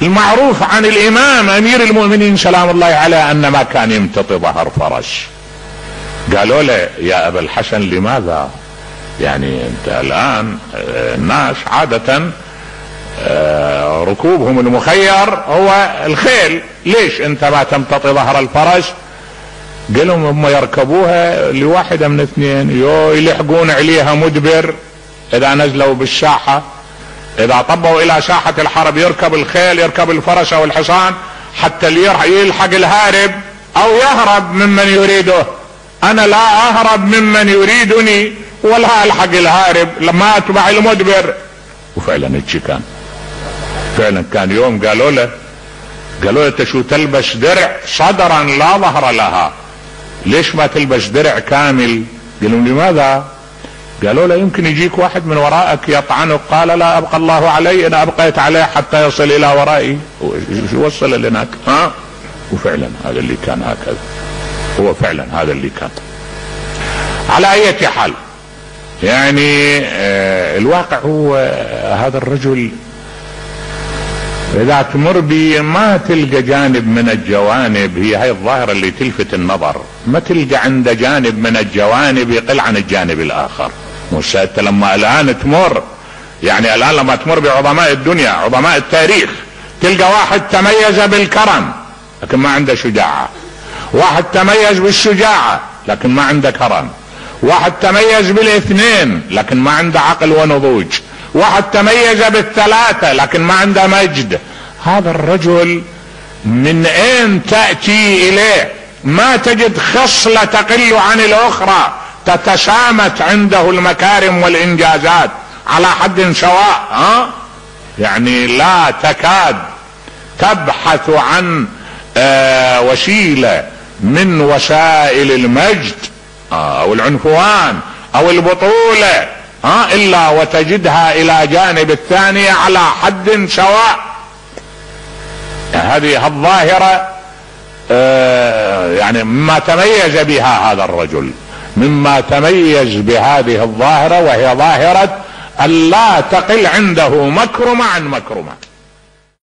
المعروف عن الامام امير المؤمنين سلام الله عليه ان ما كان يمتطي ظهر فرش. قالوا له يا ابا الحسن لماذا؟ يعني انت الان الناس عادة ركوبهم المخير هو الخيل، ليش انت ما تمتطي ظهر الفرس؟ قالوا هم يركبوها لواحدة من اثنين، يلحقون عليها مدبر اذا نزلوا بالساحة، اذا طبوا الى ساحة الحرب يركب الخيل، يركب الفرس او الحصان حتى يلحق الهارب او يهرب ممن يريده. انا لا اهرب ممن يريدني ولا الحق الهارب لما اتبع المدبر. وفعلا هيك كان، فعلا كان يوم قالوا له تشو تلبس درع صدرا لا ظهر لها، ليش ما تلبس درع كامل؟ قالوا لماذا؟ قالوا له يمكن يجيك واحد من ورائك يطعنك. قال لا ابقى الله علي، انا ابقيت عليه حتى يصل الى ورائي. شو وصل لهناك؟ وفعلا هذا اللي كان هكذا، هو فعلا هذا اللي كان. على اي حال يعني الواقع هو هذا الرجل اذا تمر بي ما تلقى جانب من الجوانب، هي الظاهرة اللي تلفت النظر، ما تلقى عند جانب من الجوانب يقل عن الجانب الاخر. انت لما الان تمر، يعني الان لما تمر بعظماء الدنيا عظماء التاريخ، تلقى واحد تميز بالكرم لكن ما عنده شجاعة، واحد تميز بالشجاعة لكن ما عنده كرم، واحد تميز بالاثنين لكن ما عنده عقل ونضوج، واحد تميز بالثلاثة لكن ما عنده مجد. هذا الرجل من اين تأتي اليه؟ ما تجد خصلة تقل عن الاخرى، تتسامت عنده المكارم والانجازات على حد سواء. يعني لا تكاد تبحث عن وسيلة من وسائل المجد او العنفوان او البطولة الا وتجدها الى جانب الثانية على حد سواء. هذه الظاهرة يعني مما تميز بها هذا الرجل، مما تميز بهذه الظاهرة، وهي ظاهرة أن لا تقل عنده مكرمة عن مكرمة.